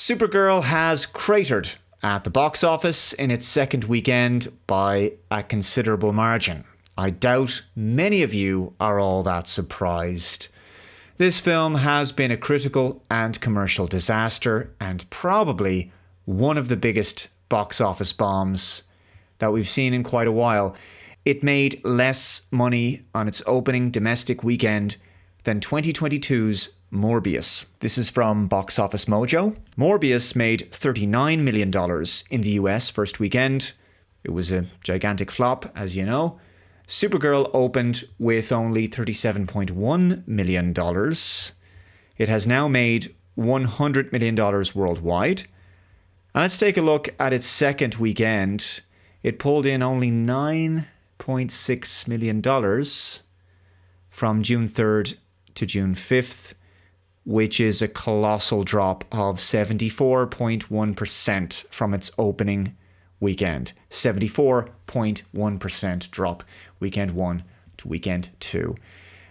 Supergirl has cratered at the box office in its second weekend by a considerable margin. I doubt many of you are all that surprised. This film has been a critical and commercial disaster and probably one of the biggest box office bombs that we've seen in quite a while. It made less money on its opening domestic weekend than 2022's Morbius. This is from Box Office Mojo. Morbius made $39 million in the US first weekend. It was a gigantic flop, as you know. Supergirl opened with only $37.1 million. It has now made $100 million worldwide. And let's take a look at its second weekend. It pulled in only $9.6 million from June 3rd to June 5th, which is a colossal drop of 74.1% from its opening weekend. 74.1% drop, weekend 1 to weekend 2.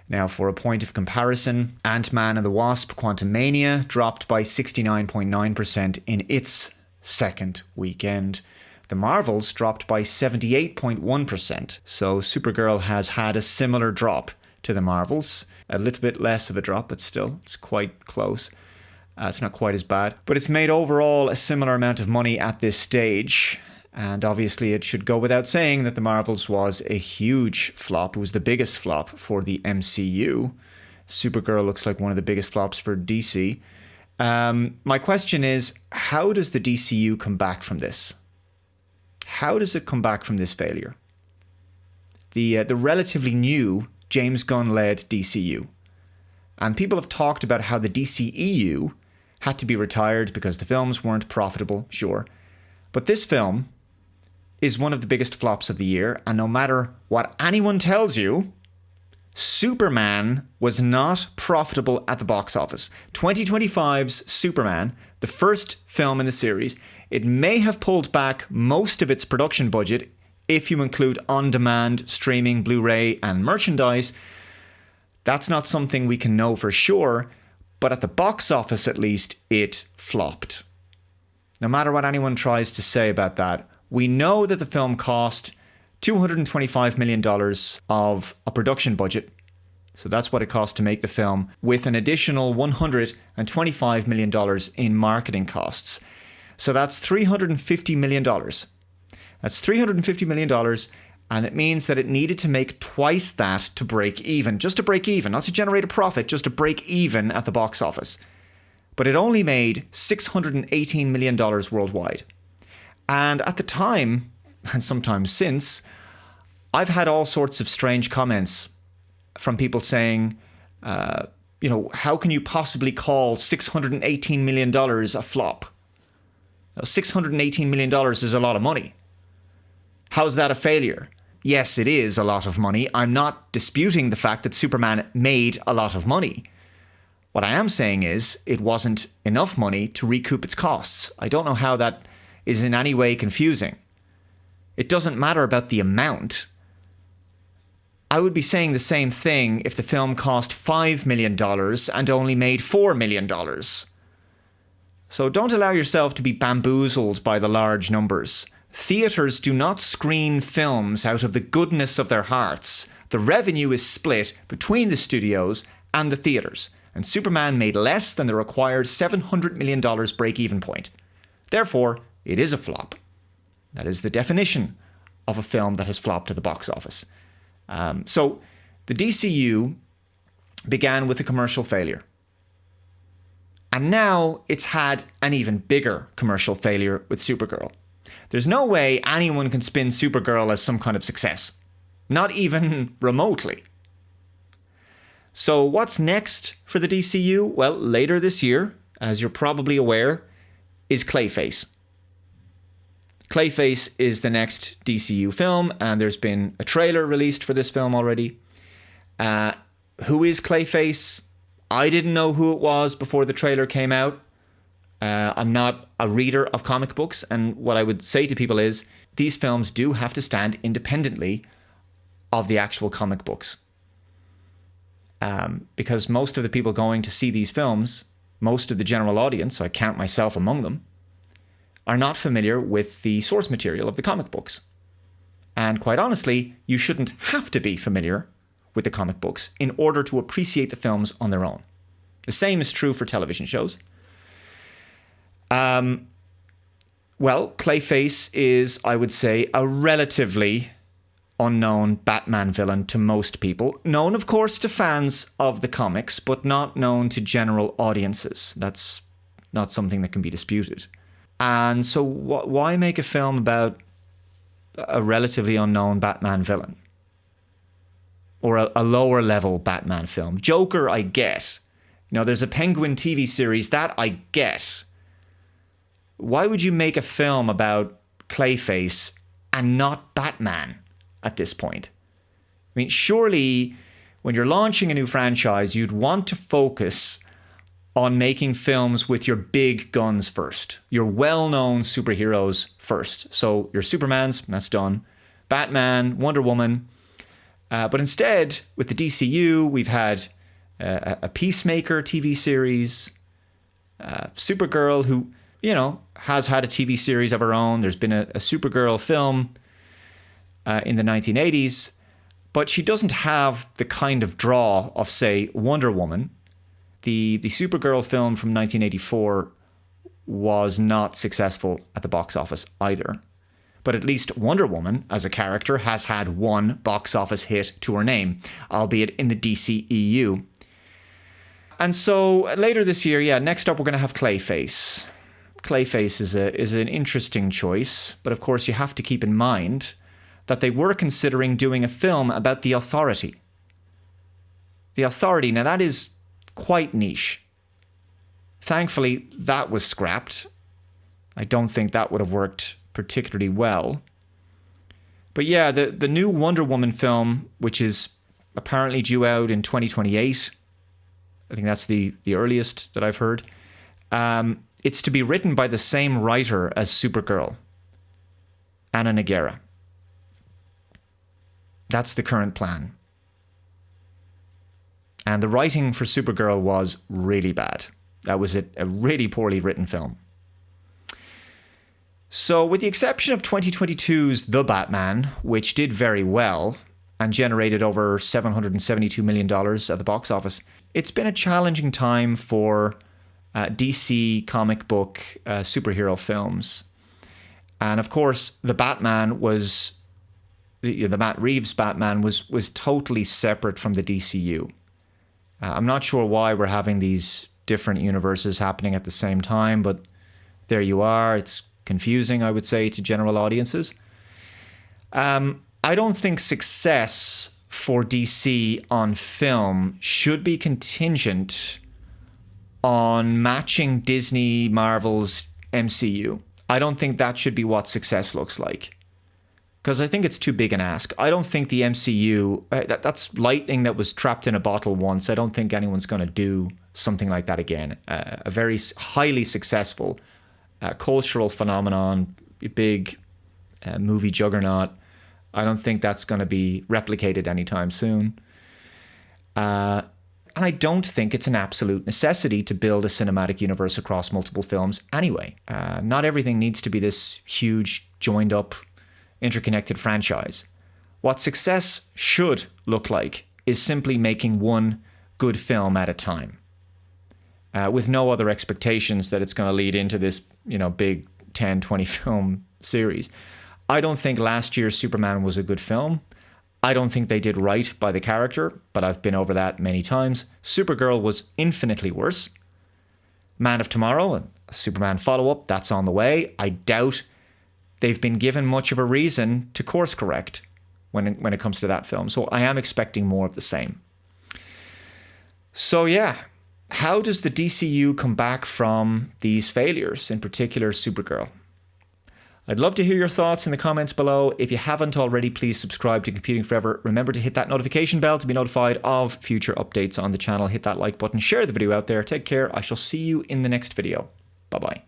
Now, for a point of comparison, Ant-Man and the Wasp: Quantumania dropped by 69.9% in its second weekend. The Marvels dropped by 78.1%. So Supergirl has had a similar drop to the Marvels. A little bit less of a drop, but still, it's quite close. It's not quite as bad. But it's made overall a similar amount of money at this stage. And obviously it should go without saying that The Marvels was a huge flop. It was the biggest flop for the MCU. Supergirl looks like one of the biggest flops for DC. My question is, how does the DCU come back from this? How does it come back from this failure? The relatively new James Gunn-led DCU. And people have talked about how the DCEU had to be retired because the films weren't profitable, sure. But this film is one of the biggest flops of the year, and no matter what anyone tells you, Superman was not profitable at the box office. 2025's Superman, the first film in the series, it may have pulled back most of its production budget if you include on-demand, streaming, Blu-ray, and merchandise. That's not something we can know for sure, but at the box office at least, it flopped. No matter what anyone tries to say about that, we know that the film cost $225 million of a production budget. So that's what it cost to make the film, with an additional $125 million in marketing costs. So that's $350 million. That's $350 million, and it means that it needed to make twice that to break even. Just to break even, not to generate a profit, just to break even at the box office. But it only made $618 million worldwide. And at the time, and sometimes since, I've had all sorts of strange comments from people saying, how can you possibly call $618 million a flop? $618 million is a lot of money. How's that a failure? Yes, it is a lot of money. I'm not disputing the fact that Superman made a lot of money. What I am saying is it wasn't enough money to recoup its costs. I don't know how that is in any way confusing. It doesn't matter about the amount. I would be saying the same thing if the film cost $5 million and only made $4 million. So don't allow yourself to be bamboozled by the large numbers. Theatres do not screen films out of the goodness of their hearts. The revenue is split between the studios and the theatres, and Superman made less than the required $700 million break-even point. Therefore, it is a flop. That is the definition of a film that has flopped at the box office. So the DCU began with a commercial failure. And now it's had an even bigger commercial failure with Supergirl. There's no way anyone can spin Supergirl as some kind of success. Not even remotely. So what's next for the DCU? Well, later this year, as you're probably aware, is Clayface. Clayface is the next DCU film, and there's been a trailer released for this film already. Who is Clayface? I didn't know who it was before the trailer came out. I'm not a reader of comic books, and what I would say to people is these films do have to stand independently of the actual comic books. Because most of the people going to see these films most of the general audience, I count myself among them, are not familiar with the source material of the comic books. And quite honestly, you shouldn't have to be familiar with the comic books in order to appreciate the films on their own. The same is true for television shows. Well, Clayface is, I would say, a relatively unknown Batman villain to most people. Known, of course, to fans of the comics, but not known to general audiences. That's not something that can be disputed. And so why make a film about a relatively unknown Batman villain? Or a lower level Batman film? Joker, I get. There's a Penguin TV series, that I get. Why would you make a film about Clayface and not Batman at this point? I mean, surely when you're launching a new franchise, you'd want to focus on making films with your big guns first, your well-known superheroes first. So your Supermans, that's done. Batman, Wonder Woman. But instead, with the DCU, we've had a Peacemaker TV series, Supergirl, who, has had a TV series of her own. There's been a Supergirl film in the 1980s, but she doesn't have the kind of draw of, say, Wonder Woman. The Supergirl film from 1984 was not successful at the box office either. But at least Wonder Woman, as a character, has had one box office hit to her name, albeit in the DCEU. And so later this year, next up we're going to have Clayface. Clayface is an interesting choice, but of course you have to keep in mind that they were considering doing a film about the Authority. The Authority, now that is quite niche. Thankfully, that was scrapped. I don't think that would have worked particularly well. But yeah, the new Wonder Woman film, which is apparently due out in 2028, I think that's the earliest that I've heard, it's to be written by the same writer as Supergirl, Anna Nogueira. That's the current plan. And the writing for Supergirl was really bad. That was a really poorly written film. So with the exception of 2022's The Batman, which did very well and generated over $772 million at the box office, it's been a challenging time for DC comic book superhero films. And of course, the Batman was, the Matt Reeves Batman was totally separate from the DCU. I'm not sure why we're having these different universes happening at the same time, but there you are. It's confusing, I would say, to general audiences. I don't think success for DC on film should be contingent on matching Disney Marvel's MCU. I don't think that should be what success looks like, because I think it's too big an ask. I don't think the MCU, that's lightning that was trapped in a bottle once. I don't think anyone's going to do something like that again. A very highly successful cultural phenomenon, big movie juggernaut. I don't think that's going to be replicated anytime soon. And I don't think it's an absolute necessity to build a cinematic universe across multiple films anyway. Not everything needs to be this huge, joined up, interconnected franchise. What success should look like is simply making one good film at a time, with no other expectations that it's going to lead into this, big 10, 20 film series. I don't think last year's Superman was a good film. I don't think they did right by the character, but I've been over that many times. Supergirl was infinitely worse. Man of Tomorrow, a Superman follow-up, that's on the way. I doubt they've been given much of a reason to course correct when it comes to that film. So I am expecting more of the same. So yeah, how does the DCU come back from these failures, in particular Supergirl? I'd love to hear your thoughts in the comments below. If you haven't already, please subscribe to Computing Forever. Remember to hit that notification bell to be notified of future updates on the channel. Hit that like button, share the video out there. Take care. I shall see you in the next video. Bye-bye.